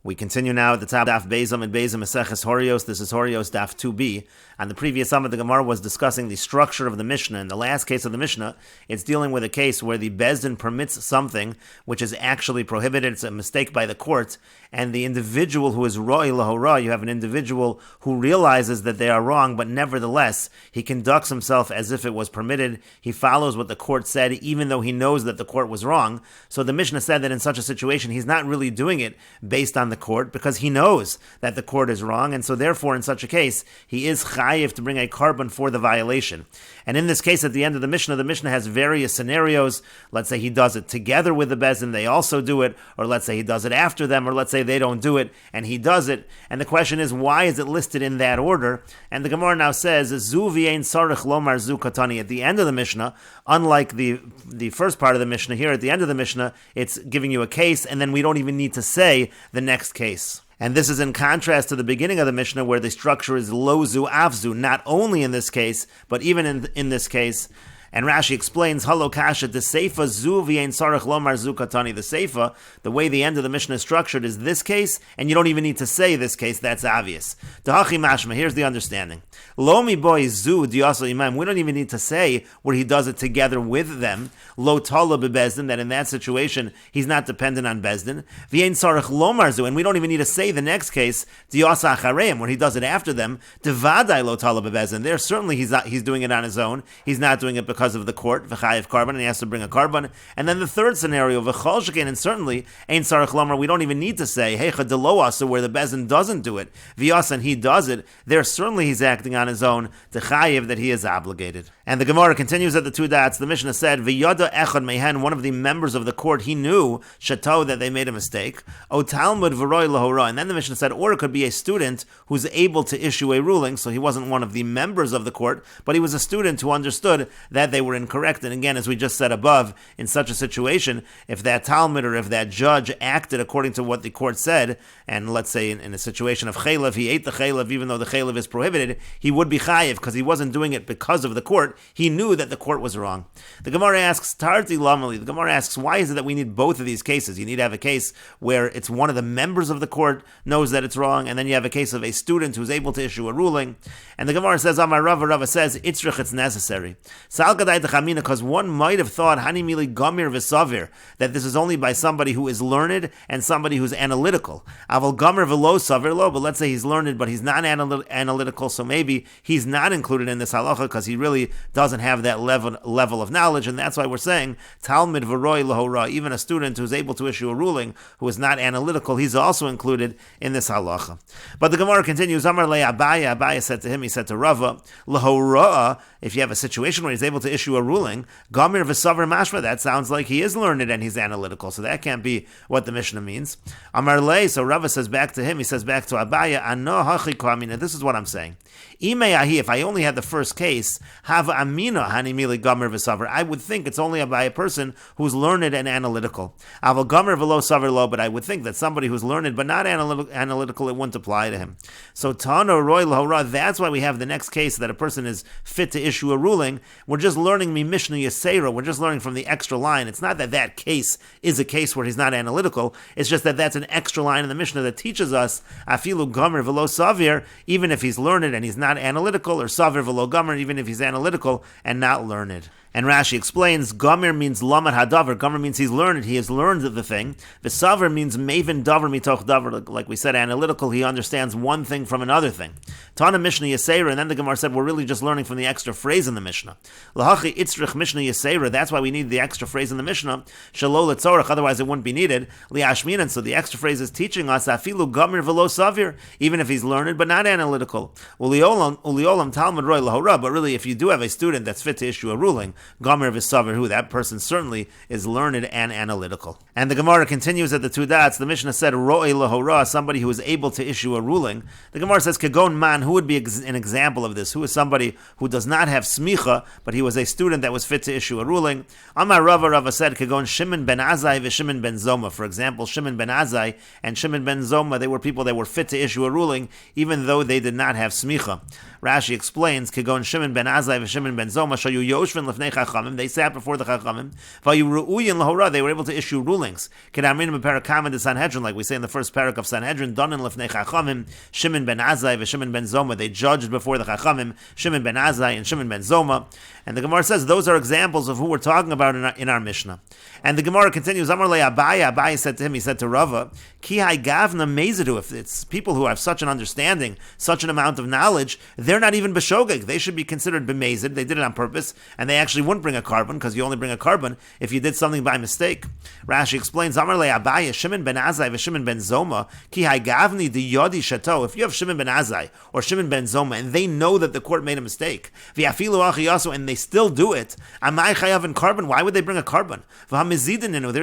We continue now at the top Daf Bezam and Bezam Meseches Horayos. This is Horayos Daf Tube. On the previous summit, the Gemara was discussing the structure of the Mishnah. In the last case of the Mishnah, it's dealing with a case where the Bezdin permits something which is actually prohibited. It's a mistake by the court, and the individual who is Ro'i Lahora, you have an individual who realizes that they are wrong, but nevertheless, he conducts himself as if it was permitted. He follows what the court said, even though he knows that the court was wrong. So the Mishnah said that in such a situation, he's not really doing it based on the court, because he knows that the court is wrong, and so therefore in such a case he is chayiv to bring a carbon for the violation. And in this case, at the end of the Mishnah has various scenarios. Let's say he does it together with the Bezdin, they also do it, or let's say he does it after them, or let's say they don't do it and he does it. And the question is, why is it listed in that order? And the Gemara now says, Zu v'yein sarich lomar zu katani. At the end of the Mishnah, unlike the first part of the Mishnah, here at the end of the Mishnah, it's giving you a case, and then we don't even need to say the next case. And this is in contrast to the beginning of the Mishnah, where the structure is lozu avzu, not only in this case, but even in this case. And Rashi explains, Halo Kasha, the Seifa Zu v'yein sarich lomar zu katani. The Seifa, the way the end of the Mishnah is structured, is this case, and you don't even need to say this case, that's obvious. Dahachi mashma, here's the understanding. Lo mi boy zu diyaso imam, we don't even need to say where he does it together with them. Lo tala bebezdin, that in that situation, he's not dependent on bezdin. V'yein sarich lomar zu, and we don't even need to say the next case, diyasa achareim, where he does it after them. Devadai lo tala bebezdin, there certainly he's doing it on his own, he's not doing it because of the court, v'chayiv carbon, and he has to bring a carbon. And then the third scenario, v'chol shekein, and certainly, ein sarich lomar, we don't even need to say, heicha deloa, so where the bezin doesn't do it, v'yas, and he does it, there certainly he's acting on his own, to chayiv, that he is obligated. And the Gemara continues at the two dots. The Mishnah said, v'yada echad mehen, one of the members of the court, he knew, shato, that they made a mistake, o Talmud v'roi lahora, and then the Mishnah said, or it could be a student who's able to issue a ruling, so he wasn't one of the members of the court, but he was a student who understood that they were incorrect. And again, as we just said above, in such a situation, if that Talmud or if that judge acted according to what the court said, and let's say in a situation of chaylev, he ate the chaylev even though the chaylev is prohibited, he would be chayiv because he wasn't doing it because of the court. He knew that the court was wrong. The Gemara asks, Tarti Lamali, the Gemara asks, why is it that we need both of these cases? You need to have a case where it's one of the members of the court knows that it's wrong, and then you have a case of a student who's able to issue a ruling. And the Gemara says, Amar Rava says, Itzrich, it's necessary. Because one might have thought Hani Mili Gamir V'Savir, that this is only by somebody who is learned and somebody who's analytical. Aval Gamir V'Lo Savir Lo, but let's say he's learned but he's not analytical, so maybe he's not included in this halacha because he really doesn't have that level of knowledge, and that's why we're saying Talmud V'Roi Lahora, even a student who's able to issue a ruling who is not analytical, he's also included in this halacha. But the Gemara continues, Amar Le Abaya said to him, he said to Rava, Lahora, if you have a situation where he's able to issue a ruling, Gamir v'Savar mashma, that sounds like he is learned and he's analytical, so that can't be what the Mishnah means. Amar Le, so Rava says back to him, he says back to Abaya, Ano hachi kamina, this is what I'm saying. If I only had the first case, have amina hani mili Gamir v'Savar, I would think it's only by a person who's learned and analytical. Aval Gamir v'Lo Savar Lo, but I would think that somebody who's learned but not analytical, it wouldn't apply to him. So Tano Roy Lahora, that's why we have the next case that a person is fit to issue a ruling. We're just learning mi Mishnah Yisera, we're just learning from the extra line. It's not that case is a case where he's not analytical, it's just that that's an extra line in the Mishnah that teaches us afilu Gamir v'Lo Savir, even if he's learned and he's not analytical, or Savir v'Lo Gamir, even if he's analytical and not learned. And Rashi explains, Gamir means Lamad Hadavar. Gamir means he's learned, he has learned the thing. V'Savar means Maven Davar Mitoch Davar. Like we said, analytical, he understands one thing from another thing. Tana Mishnah Yisera, and then the Gemara said, we're really just learning from the extra phrase in the Mishnah. Lahachi Itzrich Mishnah Yisera, that's why we need the extra phrase in the Mishnah. Shalol Etzorach, otherwise it wouldn't be needed. Liashmin, and so the extra phrase is teaching us, Afilu Gamir V'Lo Savir, even if he's learned but not analytical. Uliolam Talmud Roy Lahora, but really if you do have a student that's fit to issue a ruling, Gamir v'Savar, who that person certainly is learned and analytical. And the Gemara continues at the two dots. The Mishnah said, Ro'ei lahora, somebody who is able to issue a ruling. The Gemara says, Kagon man, who would be an example of this? Who is somebody who does not have smicha, but he was a student that was fit to issue a ruling. Amar Rava said, Kagon Shimon ben Azai v'Shimon ben Zoma. For example, Shimon ben Azai and Shimon ben Zoma, they were people that were fit to issue a ruling, even though they did not have smicha. Rashi explains, Kagon Shimon ben Azai v'Shimon ben Zoma, Shayu Yoshvin lefnei Chachamim, they sat before the Chachamim, Vayu Ru'uyin lahora, they were able to issue rulings. Kedamrinim b'Parakam in the Sanhedrin, like we say in the first parak of Sanhedrin, Donin lefnei Chachamim, Shimon ben Azai v'Shimon ben Zoma, they judged before the Chachamim, Shimon ben Azai and Shimon ben Zoma. And the Gemara says those are examples of who we're talking about in our Mishnah. And the Gemara continues, Amar le Abaye said to him, he said to Rava, Ki hai gavna mezidu, if it's people who have such an understanding, such an amount of knowledge, they're not even b'shogeg. They should be considered b'mezid. They did it on purpose, and they actually wouldn't bring a carbon, because you only bring a carbon if you did something by mistake. Rashi explains, Amar le Abaye, Shimon ben Azai v'Shimon ben Zoma, Ki hai gavni di yodi shato. If you have Shimon ben Azai or Shimon ben Zoma, and they know that the court made a mistake, v'afilu achiyasu, and they still do it, amai chayav in carbon, why would they bring a carbon? They're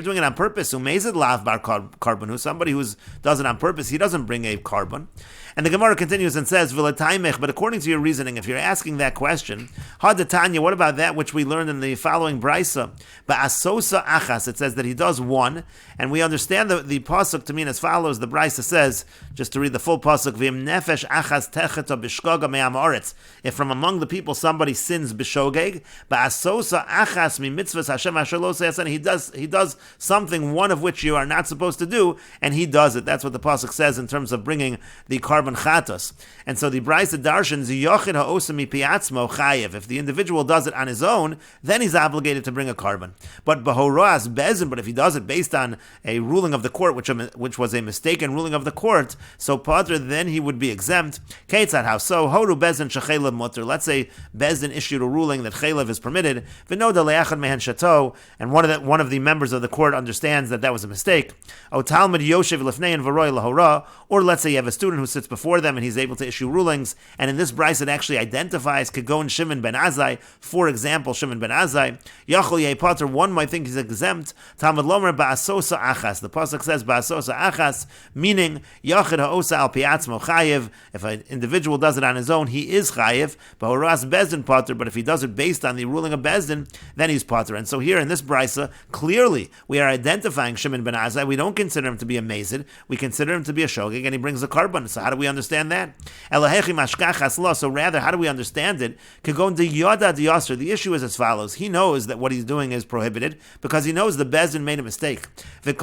doing it on purpose. Umezid lav bar carbon, who's somebody who does it on purpose, he doesn't bring a carbon. And the Gemara continues and says, V'lataimech, but according to your reasoning, if you're asking that question, Hadatanya, what about that which we learned in the following brisa? Ba'asosa achas, it says that he does one, and we understand the pasuk to mean as follows. The brisa says, just to read the full pasuk, V'im nefesh achas techeta b'shkoga me'am oretz. If from among the people somebody sins b'shogeg, Ba'asosa achas mi mitzvahs Hashem asher lo se'asan, he does something, one of which you are not supposed to do, and he does it. That's what the pasuk says in terms of bringing the carbon chatos. And so the Brisa Darshan, Ziyochid ha'osa mi piatzmo chayev. If the individual does it on his own, then he's obligated to bring a carbon. But Horayos Bezin, but if he does it based on a ruling of the court, which was a mistaken ruling of the court, so Padre, then he would be exempt. Keitzad, how so? Horu Bezin shechelev mutter. Let's say Bezin issued a ruling that chelev is permitted, v'noda le'achad mehen shato, and one of the members of the court understands that was a mistake. O Talmud Yoshev lefnein v'roy lahora, or let's say you have a student who sits before them and he's able to issue rulings, and in this brisa it actually identifies Kagon Shimon ben Azai, for example, Shimon ben Azai, Yachol Yeh Pater, one might think he's exempt, Talmud Lomer Ba'asosa Achas, the pasuk says Ba'asosa Achas, meaning Yachid Ha'osa Al Piatzmo Chayev, if an individual does it on his own, he is Chayev, Ba'oras Bezdin Pater, but if he does it based on the ruling of Bezdin, then he's Pater. And so here in this brisa, clearly we are identifying Shimon ben Azai, we don't consider him to be a Mezid, we consider him to be a Shogeg, and he brings a carbon. So how do we understand that? So rather, how do we understand it? The issue is as follows. He knows that what he's doing is prohibited because he knows the Bezdin made a mistake. But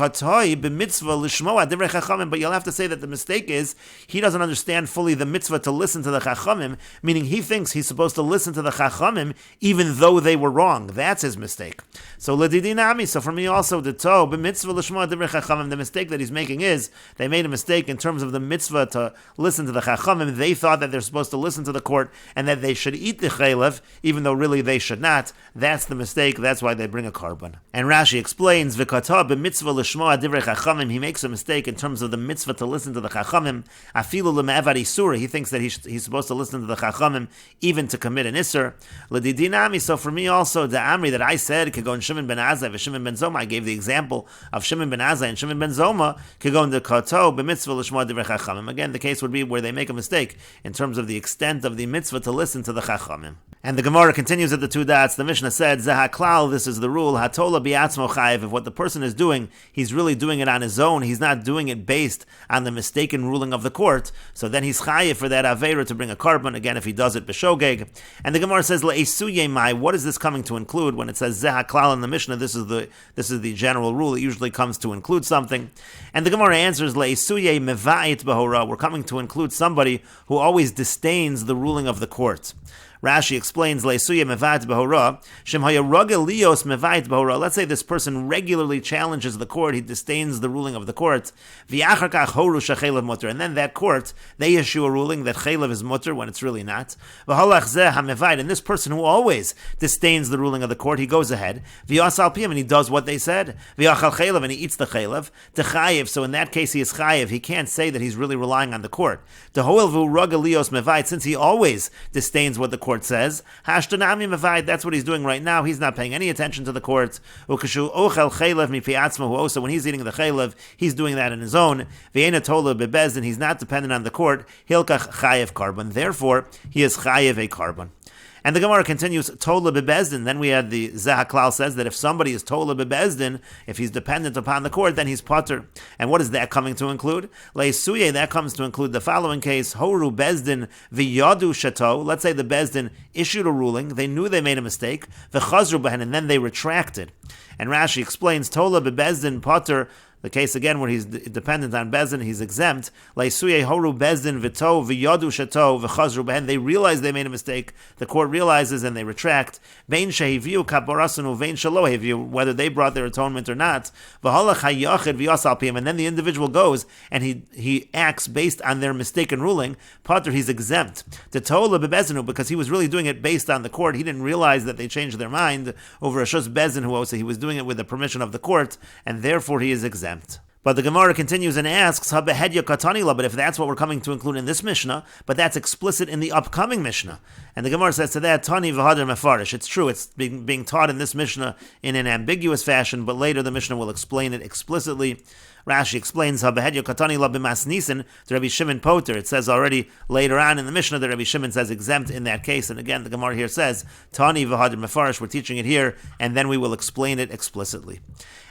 you'll have to say that the mistake is he doesn't understand fully the mitzvah to listen to the Chachamim, meaning he thinks he's supposed to listen to the Chachamim even though they were wrong. That's his mistake. So for me also, the mistake that he's making is they made a mistake in terms of the mitzvah to listen to the Chachamim. They thought that they're supposed to listen to the court and that they should eat the chaylev, even though really they should not. That's the mistake. That's why they bring a carbon. And Rashi explains, V'kata b'mitzvah l'shmoa divrei Chachamim. He makes a mistake in terms of the mitzvah to listen to the Chachamim. Afilu l'me'avad isura. He thinks that he's supposed to listen to the Chachamim even to commit an isur. L'didinami. So for me also, the Amri that I said, Kagon Shimon ben Azai v'Shimon ben Zoma, I gave the example of Shimon ben Azai and Shimon ben Zoma, Kagon de kato b'mitzvah l'shmoa divrei Chachamim. Again, the case would be where they make a mistake in terms of the extent of the mitzvah to listen to the Chachamim. And the Gemara continues at the two dots. The Mishnah said, Zahaklal, this is the rule, Hatola bi'atzmo chayev. If what the person is doing, he's really doing it on his own, he's not doing it based on the mistaken ruling of the court, so then he's chayev for that aveira to bring a carbon, again, if he does it b'shogeg. And the Gemara says, Le'esuye mai, what is this coming to include? When it says Zahaklal in the Mishnah, this is the general rule. It usually comes to include something. And the Gemara answers, Le'esuye meva'it b'hora, we're coming to include somebody who always disdains the ruling of the court. Rashi explains, Le'suya mevat behora, shem haya ragel lios mevait behora. Let's say this person regularly challenges the court, he disdains the ruling of the court. V'achar kach horu shechelev mutter, and then that court, they issue a ruling that chelev is mutter when it's really not. V'halach zeh hamevait, and this person who always disdains the ruling of the court, he goes ahead. V'yasal piyam, and he does what they said. V'achal chelev, and he eats the chelev. Techayev, so in that case he is chayev. He can't say that he's really relying on the court. Tehoel v'u ragel lios mevait, since he always disdains what the court says, Hashtanami Mavai, that's what he's doing right now. He's not paying any attention to the court. Ukashu Ochel Chaylev Mipiatzma, who also, when he's eating the Chaylev, he's doing that on his own. Vienna Tola Bebezdin, he's not dependent on the court. Hilkach Chayev carbon. Therefore, he is Chayev a carbon. And the Gemara continues, Tola bebezdin. Then we had the Zahaklal says that if somebody is Tola bebezdin, if he's dependent upon the court, then he's potter. And what is that coming to include? Leisuye, that comes to include the following case, Horu bezdin v'yadu shato. Let's say the bezdin issued a ruling, they knew they made a mistake, v'chazru behen, and then they retracted. And Rashi explains, Tola bebezdin potter, the case again where he's dependent on Bezdin, he's exempt. Leisuye horu Bezdin v'to v'yadu shato v'chazru behen. They realize they made a mistake. The court realizes and they retract. Vein shehiviu kaborasanu vein shelo heviu, whether they brought their atonement or not. V'halach hayachid v'yasal piyam. And then the individual goes and he acts based on their mistaken ruling. Potter, he's exempt. Tetola bebezdinu, because he was really doing it based on the court. He didn't realize that they changed their mind over a shus Bezdin who also he was doing it with the permission of the court, and therefore he is exempt. But the Gemara continues and asks, but if that's what we're coming to include in this Mishnah, but that's explicit in the upcoming Mishnah. And the Gemara says to that, Tani v'hadar mefarish. It's true, it's being taught in this Mishnah in an ambiguous fashion, but later the Mishnah will explain it explicitly. Rashi explains, Habehedya katani la b'mas nisan to Rabbi Shimon Poter. It says already later on in the Mishnah that Rabbi Shimon says exempt in that case. And again, the Gemara here says, Tani v'hadar mefarish. We're teaching it here, and then we will explain it explicitly.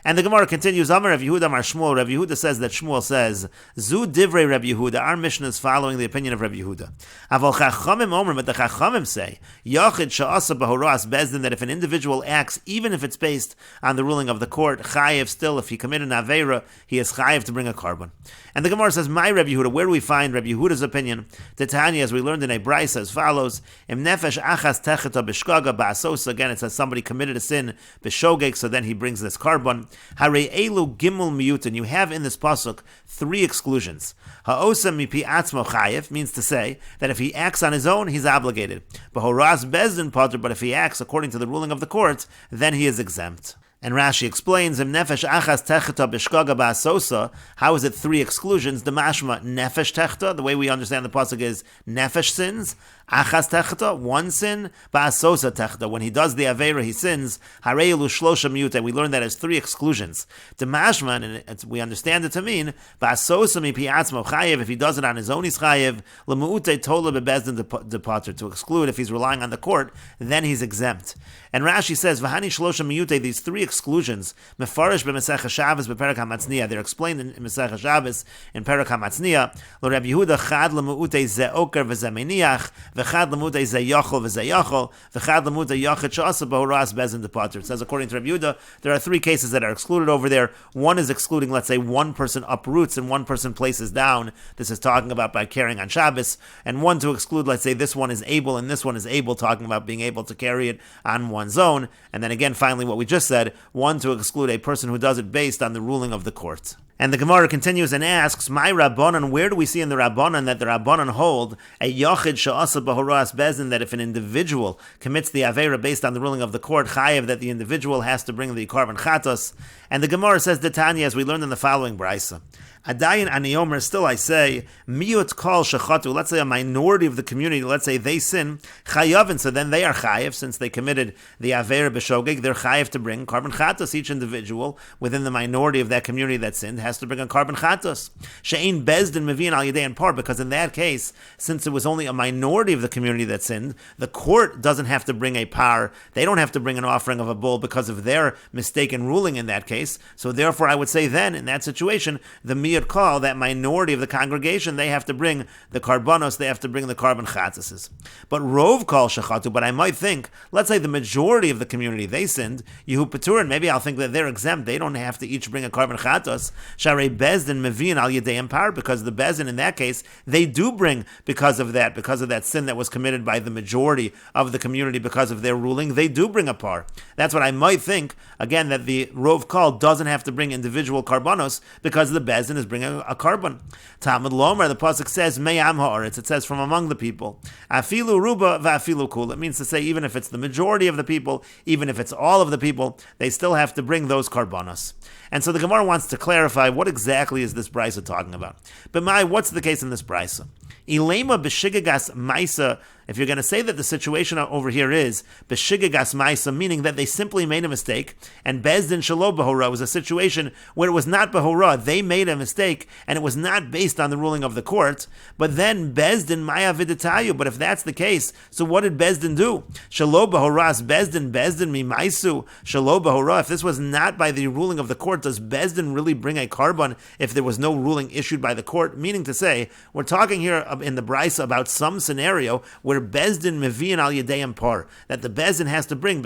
And the Gemara continues, Amar Rav Yehuda Amar Shmuel. Rav Yehuda says that Shmuel says, Zu divrei Rav Yehuda. Our Mishnah is following the opinion of Rav Yehuda. Aval chachamim omer, but the chachamim say, Yachid sha'asa b'horas bezdin, that if an individual acts, even if it's based on the ruling of the court, chayev still, if he committed an aveira, he is chayev to bring a carbon. And the Gemara says, my Rav Yehuda, where do we find Rav Yehuda's opinion? Titania, as we learned in a brisa, as follows, Im nefesh achas techeta b'shkaga ba'asos. Again, it says somebody committed a sin b'shogeg, so then he brings this carbon. Harei elu gimel miyutin. You have in this pasuk 3 exclusions. Ha'osa mipi atzmo chayev means to say that if he acts on his own, he's obligated. B'horas bezdin pater, but if he acts according to the ruling of the court, then he is exempt. And Rashi explains, Im nefesh achas techeta b'shkaga ba'asosa. How is it 3 exclusions? The mashma nefesh techta. The way we understand the pasuk is nefesh sins. Achas techta, 1 sin. Ba'asosa techta. When he does the aveira, he sins. Harei shlosha miyuta. We learn that as 3 exclusions. The mashma, and we understand it to mean ba'asosa mipi atzmo chayev. If he does it on his own, he's chayev. L'mu'ute tola bebezdin depater. To exclude if he's relying on the court, then he's exempt. And Rashi says, V'hani shlosha miyute. These 3 exclusions, mefarish b'Meseches Shabbos b'Perek HaMatzniya. They're explained in Meseches Shabbos in Perek HaMatzniya. Lo Rabbi Yehuda chad l'mu'ute ze oker v'ze meniach, v'chad l'mu'ute ze yachol v'ze yachol, v'chad l'mu'ute yachid she'asa b'horas bezdin depater. It says, according to Rabbi Yehuda, there are 3 cases that are excluded over there. One is excluding, let's say, one person uproots and one person places down. This is talking about by carrying on Shabbos. And one to exclude, let's say, this one is able and this one is able, talking about being able to carry it on one's own. And then again, finally, what we just said, one to exclude a person who does it based on the ruling of the court. And the Gemara continues and asks, my Rabbanan, where do we see in the Rabbanan that the Rabbanan hold a Yachid Sha'asa B'Horas Bezdin, that if an individual commits the Aveira based on the ruling of the court, Chayev, that the individual has to bring the Karban Chatos? And the Gemara says, Tanya, as we learned in the following Brisa, Adayin Aniomer, still I say, Miyut Kol Shechatu, let's say a minority of the community, let's say they sin, Chayavin, so then they are Chayev, since they committed the Aveira B'Shogeg, they're Chayev to bring Karban Chatos. Each individual within the minority of that community that sinned has to bring a Karban Chatos. She'ein Bezdin Mevin Al Yedei and Par, because in that case, since it was only a minority of the community that sinned, the court doesn't have to bring a par, they don't have to bring an offering of a bull because of their mistaken ruling in that case. So therefore I would say then, in that situation, the Miyut Kol, that minority of the congregation, they have to bring the Karbanos, they have to bring the Karban Chatzes. But Rov Kol Shechatu, but I might think, let's say the majority of the community, they sinned, Yehu Peturin, maybe I'll think that they're exempt, they don't have to each bring a Karban Chatos. Sharei Bezdin Mevin Al Yedei Par, because the Bezdin in that case, they do bring because of that sin that was committed by the majority of the community because of their ruling, they do bring a par. That's what I might think, again, that the Rov Kol doesn't have to bring individual Karbanos because the Bezdin is bringing a carbon. Talmud Lomer, the pasuk says, Me'am ha'aretz, it says from among the people. Afilu ruba va'afilu kul. It means to say, even if it's the majority of the people, even if it's all of the people, they still have to bring those karbanos. And so the Gemara wants to clarify what exactly is this brisa talking about. But what's the case in this brisa? Ilema b'shigagas maisa If you're going to say that the situation over here is b'shigagas ma'isa, meaning that they simply made a mistake, and bezdin shelo behora was a situation where it was not behora, they made a mistake, and it was not based on the ruling of the court, but then bezdin maya viditayu. But if that's the case, so what did bezdin do? Shelo behoras bezdin mimaisu shelo behora. If this was not by the ruling of the court, does bezdin really bring a carbon if there was no ruling issued by the court? Meaning to say, we're talking here in the Brisa about some scenario where bezdin mevian al yedayim par, that the bezdin has to bring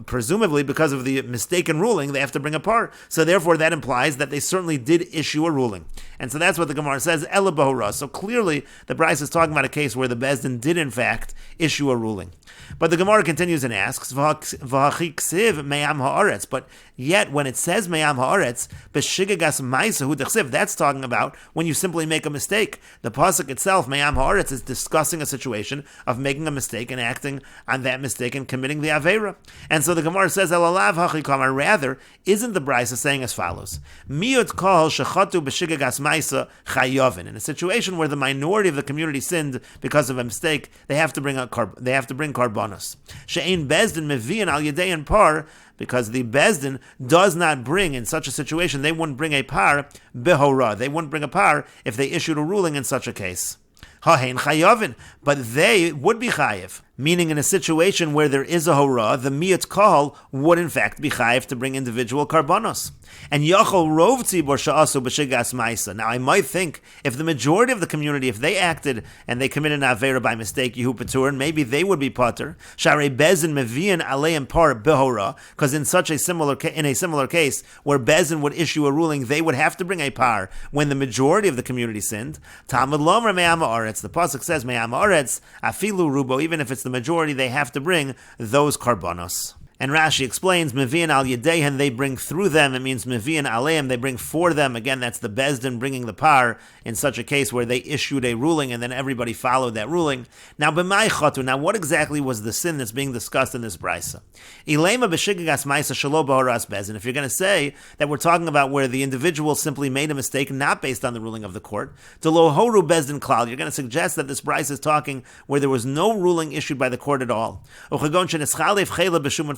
presumably because of the mistaken ruling, they have to bring a par. So therefore that implies that they certainly did issue a ruling. And so that's what the Gemara says, ela behora. So clearly the Brisa is talking about a case where the bezdin did in fact issue a ruling. But the Gemara continues and asks, v'hachiksiv me'am ha'aretz. But yet when it says me'am ha'aretz, b'shigagas ma'isa hu dechsiv, that's talking about when you simply make a mistake. The pasuk itself, me'am ha'aretz, is discussing a situation of making a mistake and acting on that mistake and committing the avera. And so the Gemara says, elalav hachikamar, rather, isn't the Brisa saying as follows, miut kol shechatu b'shigagas ma'isa chayovin. In a situation where the minority of the community sinned because of a mistake, they have to bring karbanos. She'ein bezdin mevian al yedein par, because the bezdin does not bring, in such a situation, they wouldn't bring a par behora. They wouldn't bring a par if they issued a ruling in such a case. Hahein chayovin, but they would be chayiv. Meaning in a situation where there is a hora, the miyat kahal would in fact be chayiv to bring individual karbanos. And yachol rov tzibor sha'asu b'shigas ma'isa. Now I might think, if the majority of the community, if they acted and they committed an avera by mistake, yehu paturin, maybe they would be pater. Sharei bezin mevian aleim par behora, because in a similar case where bezin would issue a ruling, they would have to bring a par when the majority of the community sinned. Talmud lomer me'am ha'aretz. The pasuk says me'am ha'aretz afilu rubo, even if it's the majority, they have to bring those karbanos. And Rashi explains, Mevian al Yedehen, they bring through them. It means Mevian aleim, they bring for them. Again, that's the bezdin bringing the par in such a case where they issued a ruling and then everybody followed that ruling. Now, b'mai chatu, now what exactly was the sin that's being discussed in this brisa? Ilema b'shigagas ma'isa shelo b'horas bezdin. If you're going to say that we're talking about where the individual simply made a mistake, not based on the ruling of the court, to lo horu bezdin klal, you're going to suggest that this brisa is talking where there was no ruling issued by the court at all.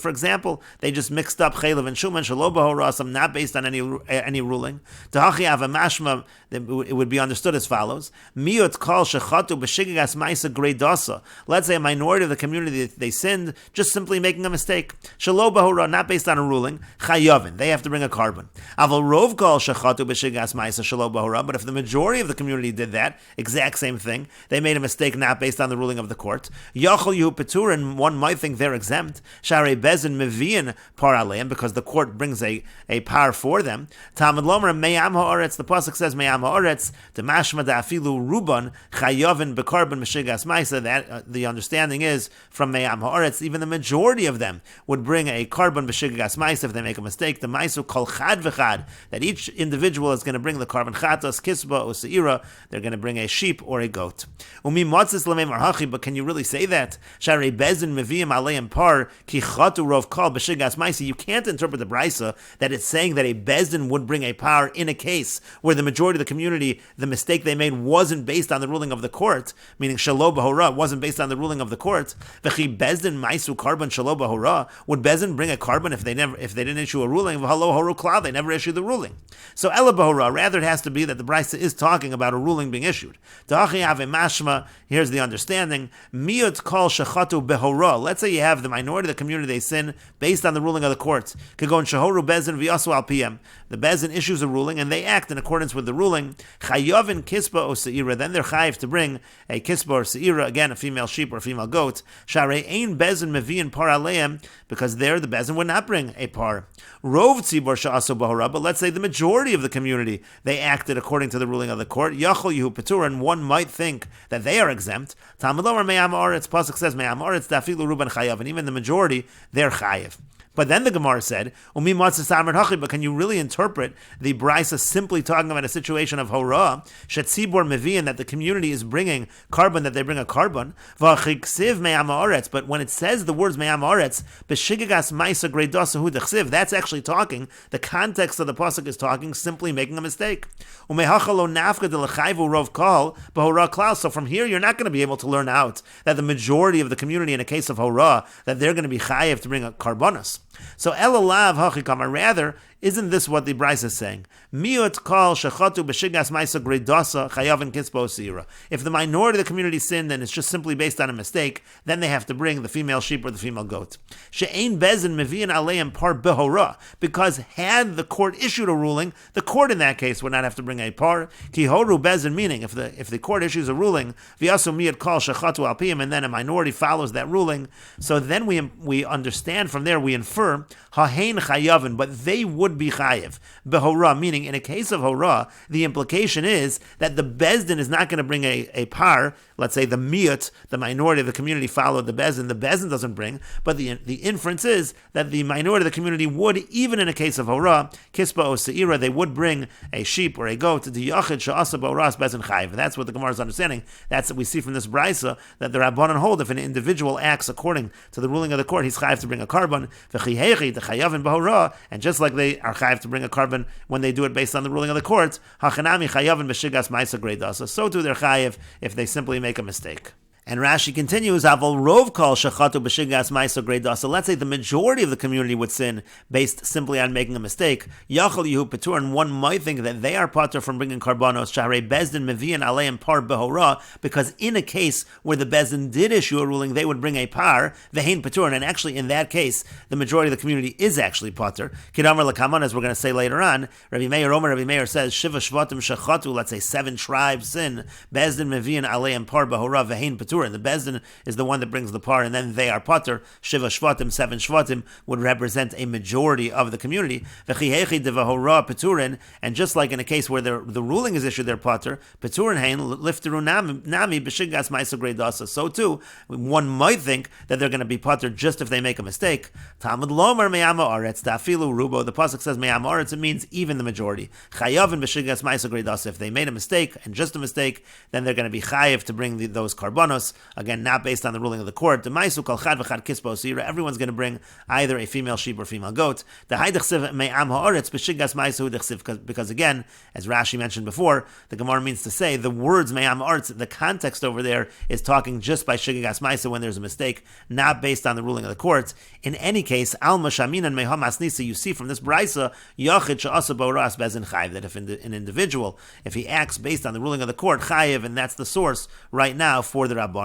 For example, they just mixed up chaylev and shuman shelo b'horasam, not based on any ruling. Tahachi ava mashma, it would be understood as follows: miut kol shechatu b'shigagas ma'isa greidasa. Let's say a minority of the community, they sinned just simply making a mistake. Shelo b'hora, not based on a ruling. Chayovin, they have to bring a carbon. Aval rov kol shechatu b'shigagas ma'isa shelo b'hora. But if the majority of the community did that exact same thing, they made a mistake not based on the ruling of the court. Yachol yehu peturin, one might think they're exempt. Sharei bezin mevian par aleim, because the court brings a par for them. Talmud lomer me'am ha'aretz. The pasuk says me'am ha'aretz demashma da'afilu ruban chayovin bekarban m'shigas ma'isa. That the understanding is from me'am ha'aretz, even the majority of them would bring a carbon b'shigas ma'isa if they make a mistake. The ma'isa kol chad v'chad, that each individual is going to bring the carbon chatas, kisba, or seira. They're going to bring a sheep or a goat. Umi motzis l'mei marhachi, but can you really say that? Sharei bezin meviim aleim par ki chatu rov kol b'shigas ma'isa. You can't interpret the brisa that it's saying that a bezdin would bring a par in a case where the majority of the community, the mistake they made wasn't based on the ruling of the court, meaning shelo b'hora wasn't based on the ruling of the court. V'chi bezdin ma'asu carbon shelo b'hora, would bezdin bring a carbon if they didn't issue a ruling? V'halo horu klal, they never issued the ruling. So ela b'hora, rather it has to be that the brisa is talking about a ruling being issued. Ta'achi ave mashma, here's the understanding, miut kol shechatu b'hora. Let's say you have the minority of the community, they sin based on the ruling of the courts. Kagon shahoru bezin v'yasu al piyam. The bezin issues a ruling and they act in accordance with the ruling. Chayovin kispa o seira. Then they're chayiv to bring a kispa or seira, again a female sheep or a female goat. Sharei ein bezin meviin par aleim, because there the bezin would not bring a par. Rov tzibor sha'asu b'hora. But let's say the majority of the community, they acted according to the ruling of the court. Yachol yehu petur, and one might think that they are exempt. Talmud lomer me'am ha'aretz. Pasuk says me'am ha'aretz dafilu ruban chayav, and even the majority, they're chayiv. But then the Gemara said, but can you really interpret the brisa simply talking about a situation of hora, shetzibor mevian, that the community is bringing carbon, that they bring a carbon, but when it says the words me'am haaretz, b'shigagas ma'isa greidasahu dechsiv, that's actually talking, the context of the pasuk is talking, simply making a mistake. So from here, you're not going to be able to learn out that the majority of the community in a case of hora, that they're going to be chayev to bring a carbonus. So elalav hachikama, rather, isn't this what the Bryce is saying? Miut kol shechatu b'shigas ma'isa greidosa chayavin kispo osira. If the minority of the community sinned and it's just simply based on a mistake, then they have to bring the female sheep or the female goat. She'ein bezin mevian aleim par behora, because had the court issued a ruling, the court in that case would not have to bring a par. Kihoru bezin, meaning if the court issues a ruling, v'yasu miut kol shechatu alpiyim, and then a minority follows that ruling, so then we understand from there, we infer hahein chayavin, but they would be chayiv behora, meaning in a case of hora, the implication is that the bezdin is not going to bring a par. Let's say the miut, the minority of the community, followed the bezdin doesn't bring, but the inference is that the minority of the community would, even in a case of hora, kispa o seira, they would bring a sheep or a goat to the yachid she'asa b'oras bezdin chayiv. That's what the Gemara is understanding. That's what we see from this brisa, that the Rabbanan hold, if an individual acts according to the ruling of the court, he's chayiv to bring a carbon, v'chihechi the chayavin b'hora, and just like they are chayav to bring a carbon when they do it based on the ruling of the court, hachanami chayavin b'shigas ma'isa greidasa, so too they're chayav if they simply make a mistake. And Rashi continues, Avol rov kol shechatu b'shigas ma'isa greidasa. So let's say the majority of the community would sin based simply on making a mistake. Yachol yehu patur, and one might think that they are patur from bringing karbanos. Shahrei bezdin mevian aleim par behora, because in a case where the bezdin did issue a ruling, they would bring a par vehein patur, and actually in that case, the majority of the community is actually patur. Kidamar lekaman, as we're going to say later on. Rabbi Meir says shiva shvatim shechatu. Let's say 7 tribes sin. Bezdin mevian aleim par behora vehein patur. And the bezdin is the one that brings the par, and then they are pater. Shiva shvatim, 7 shvatim, would represent a majority of the community. V'chihechi devahora peturin, and just like in a case where the ruling is issued, they're pater. Peturin hein lifteru nami b'shigas ma'isa greidasa. So too, one might think that they're going to be pater just if they make a mistake. Talmud lomer me'ama aretz tafilu rubo. The pasuk says me'ama aretz. It means even the majority. Chayavin b'shigas ma'isa greidasa. If they made a mistake and just a mistake, then they're going to be chayiv to bring those karbanos. Again, not based on the ruling of the court. Everyone's going to bring either a female sheep or female goat. Because again, as Rashi mentioned before, the Gemara means to say the words me'am haaretz, the context over there is talking just by shigagas ma'isa when there's a mistake, not based on the ruling of the court. In any case, alma shamin and meha masnisa, you see from this brisa, yachid she'asa b'oras bezin chayiv, that if an individual, if he acts based on the ruling of the court, chayiv, and that's the source right now for the Rabbanan.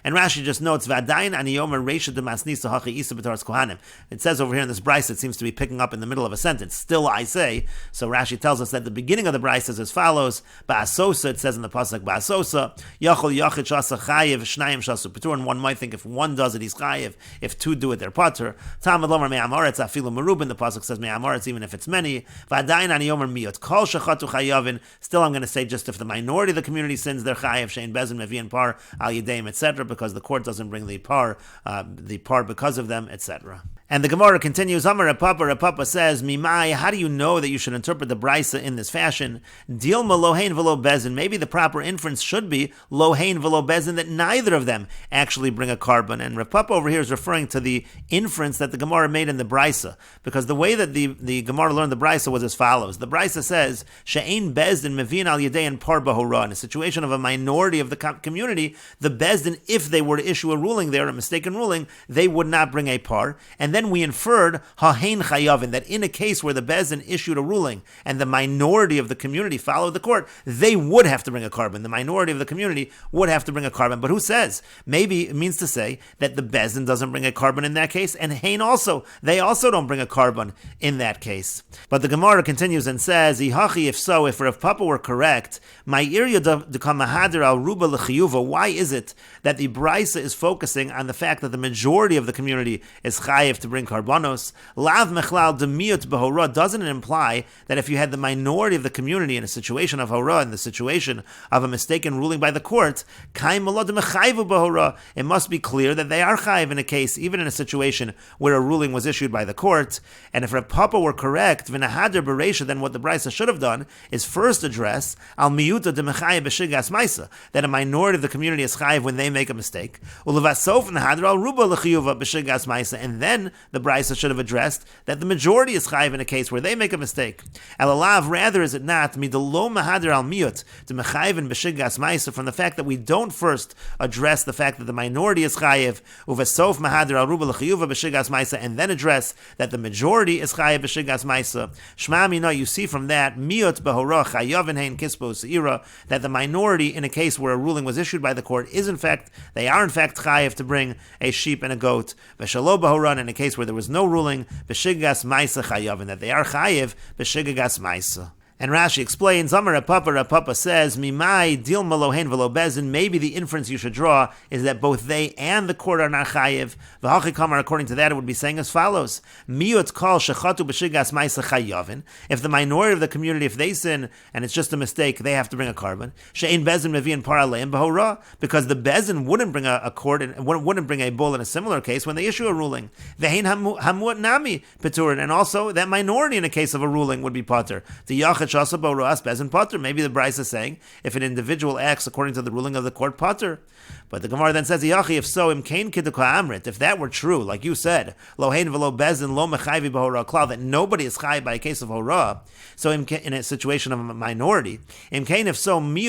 And Rashi just notes, V'adayin ani yomer reisha demasnisa hachi isa b'taras kohanim. It says over here in this brisa, it seems to be picking up in the middle of a sentence. Still I say. So Rashi tells us that the beginning of the brisa is as follows. Ba'asosa, it says in the pasuk, Ba'asosa, Yachol yachid shasa chayiv, shnayim shasu patur. And one might think if one does it, he's chayiv. If 2 do it, they're patur. Talmud lomer me'am haaretz afilu merubin. The pasuk says me'am haaretz, even if it's many. V'adayin ani yomer miyot kol shechatu chayavin. Still I'm going to say just if the minority of the community sins, they're chayiv, shein bezin mevian par al yedei, etc., because the court doesn't bring the par because of them, etc. And the Gemara continues, Amar Rapapa says, Mimai, how do you know that you should interpret the Brisa in this fashion? Dilma lohein velo bezin. Maybe the proper inference should be lohein velo bezin, that neither of them actually bring a carbon. And Rapapa over here is referring to the inference that the Gemara made in the Brisa, because the way that the Gemara learned the Brisa was as follows. The Brisa says, She'ein bezdin mevin al yedein par bahora. In a situation of a minority of the community, the bezdin, if they were to issue a ruling there, a mistaken ruling, they would not bring a par. And then we inferred hahein chayavin, that in a case where the bezdin issued a ruling and the minority of the community followed the court, they would have to bring a carbon. The minority of the community would have to bring a carbon. But who says? Maybe it means to say that the bezdin doesn't bring a carbon in that case, and hein also, they also don't bring a carbon in that case. But the Gemara continues and says, Ihachi, if so, if Rav Papa were correct, my irya dekamahadir al ruba lechiyuva, why is it that the Brisa is focusing on the fact that the majority of the community is chayiv to bring karbanos. Lav mechlal demiyut behora, doesn't it imply that if you had the minority of the community in a situation of hora, in the situation of a mistaken ruling by the court, kaim malad mechayvu behora, it must be clear that they are chayiv in a case, even in a situation where a ruling was issued by the court. And if Reb Papa were correct, v'nahader bereisha, then what the brisa should have done is first address al miyuta de mechayev b'shigas maisa, that a minority of the community is chayiv when they make a mistake. Ulevasof nahader al ruba l'chiyuva b'shigas maisa, and then the brisa should have addressed that the majority is chayiv in a case where they make a mistake. Elalav, rather is it not midalo mahader al miyut de mechayev and b'shigas maisa, from the fact that we don't first address the fact that the minority is chayiv, uvasof mahader al ruba l'chiyuva b'shigas maisa, and then address that the majority is chayiv b'shigas maisa. Shma mina, you see from that miyut behora chayav hein kispo seira, that the minority in a case where a ruling was issued by the court they are in fact chayiv to bring a sheep and a goat. V'shalo behoran, in a case where there was no ruling, b'shigas maisa chayav, and that they are chayiv b'shigas maisa. And Rashi explains, Amar Rapapa says, Mimai dil malohen velo bezin, maybe the inference you should draw is that both they and the court are not chayiv. V'hachi kamar, according to that, it would be saying as follows, Miyut kol shechatu b'shigas maisa chayavin, if the minority of the community, if they sin, and it's just a mistake, they have to bring a carbon. She'ein bezin mevi'in par aleim b'hora, because the bezin wouldn't bring a court, and wouldn't bring a bull in a similar case when they issue a ruling. V'hein hamuat nami peturin, and also that minority in a case of a ruling would be pater. The yachid maybe the Bryce is saying if an individual acts according to the ruling of the court, pater. But the Gemara then says, if so, if that were true, like you said, that nobody is chayv by a case of hora, so in a situation of a minority, if so, then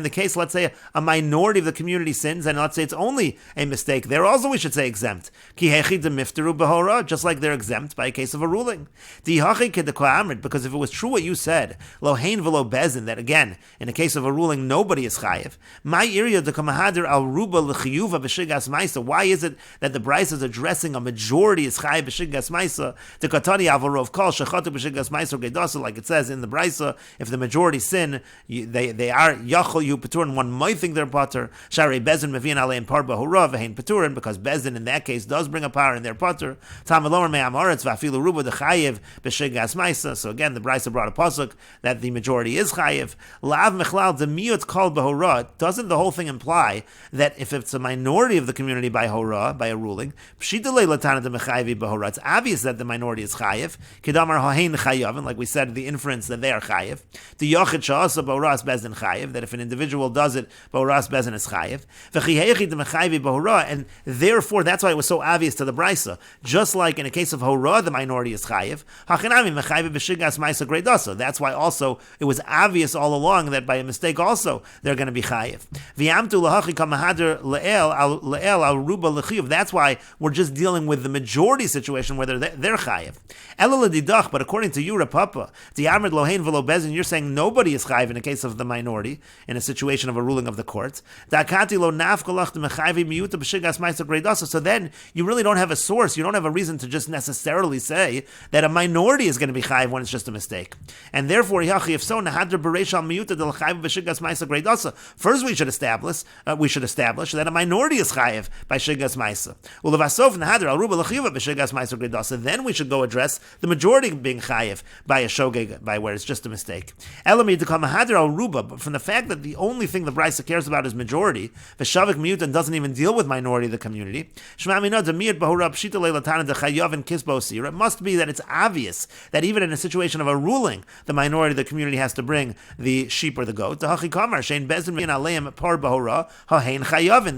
the case, let's say a minority of the community sins, and let's say it's only a mistake, there also we should say exempt. Just like they're exempt by a case of a ruling. Because if it was true what you said, that again, in a case of a ruling, nobody is chayiv. My area the kamahader al ruba l'chiyuva b'shigas maisa. Why is it that the Bryce is addressing a majority is chayiv b'shigas maisa? The katani avarov kol shechatu b'shigas maisa gedasa, like it says in the Bryce, if the majority sin, they are yachol yu peturin. One might think they're pater. Sharei bezin mevian alein par bahura v'hein peturin, because bezin in that case does bring a power in their pater. Tam elomer me'amaretz v'afilu ruba the chayiv b'shigas maisa. So again, the Bryce brought a pasuk that the majority is chayiv. Lav mechlal the miyut called behora. Doesn't the whole thing imply that if it's a minority of the community by hora, by a ruling, pshidalei latana de mechayvi behora, it's obvious that the minority is chayiv. Kedamar hahein chayavin, like we said, the inference that they are chayiv. The yochid sha'asa behoras bezin chayiv, that if an individual does it, behoras bezin is chayiv. V'chiyhechi de mechayvi behora, and therefore that's why it was so obvious to the Brisa. Just like in a case of hora, the minority is chayiv. Hachinami mechayvi b'shigas ma'isa greidasa. That's why also it was obvious all along that by a mistake also they're going to be chayiv. V'yamtu lahachi kamahader le'el al ruba l'chiyuv. That's why we're just dealing with the majority situation where they're chayiv. Ela l'didach, but according to you, Rapapa, di'amrid lohein v'lo bezin, you're saying nobody is chayiv in a case of the minority, in a situation of a ruling of the court. Da'kati lo nafkolach d'mechayvi miyuta b'shigas ma'isa greidasa. So then you really don't have a source, you don't have a reason to just necessarily say that a minority is going to be chayiv when it's just a mistake. And therefore, if so, nahadr b'reish al miyuta del chayiv b'shigas ma'isa greidasa. First, we should establish that a minority is chayiv by shigas ma'isa. Ulevasof nahadr al ruba l'chiyuva b'shigas ma'isa greidasa. Then we should go address the majority being chayiv by a shogeg, by where it's just a mistake. Elamid to come nahadr al ruba, but from the fact that the only thing the Brisa cares about is majority, v'shavik miyuta, and doesn't even deal with minority of the community. Shma'amina demiyat bahura pshita le'latana de chayav and kisbo sira. It must be that it's obvious that even in a situation of a ruling, the minority of the community has to bring the sheep or the goat. The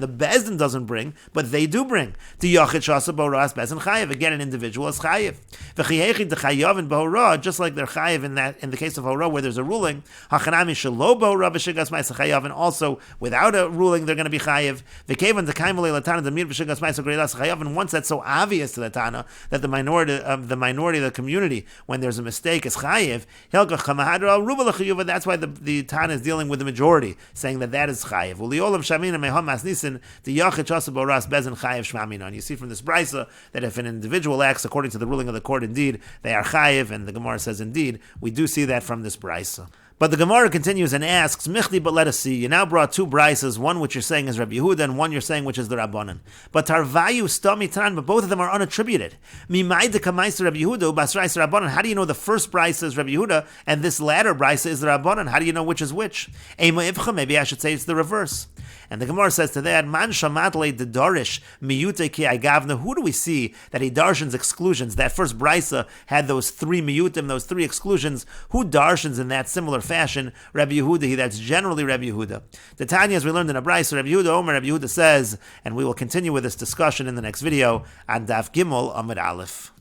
Bezdin doesn't bring, but they do bring. The Yachid Shasa Boras Bezdin Chayiv. Again, an individual is Chayiv. The Chayav and Bohora, just like they're Chayiv in the case of Hora where there's a ruling. Hachanami Shalo Bohora B'Shigas Ma'isa Chayav, and also without a ruling they're going to be Chayiv. The Kevan the Kaimale Latana the Mir B'Shigas Ma'isa Greidas Chayav, and once that's so obvious to the Tana that the minority of the community, when there's a mistake, is Chayiv. That's why the Tana is dealing with the majority, saying that is chayiv. And you see from this brisa that if an individual acts according to the ruling of the court, indeed they are chayiv, and the Gemara says indeed we do see that from this brisa. But the Gemara continues and asks, Michli, but let us see. You now brought two brises, one which you're saying is Rabbi Yehuda, and one you're saying which is the Rabbanan. But Tarvayu Stami Tan, but both of them are unattributed. Mimaida Kamaisa Rabbi Yehuda, Basrais Rabbanan. How do you know the first brise is Rabbi Yehuda, and this latter brise is the Rabbanan? How do you know which is which? Ema Ivcha, maybe I should say it's the reverse. And the Gemara says to that, Man Shamatle the Darish, Miyute Ki Agavna. Who do we see that he darshans exclusions? That first brisa had those three miyutim, those three exclusions. Who darshans in that similar fashion? Rabbi Yehuda, that's generally Rabbi Yehuda. The Tanya, as we learned in a brisa, Rabbi Yehuda, Omer, Rabbi Yehuda says, and we will continue with this discussion in the next video on Daf Gimel Amud Aleph.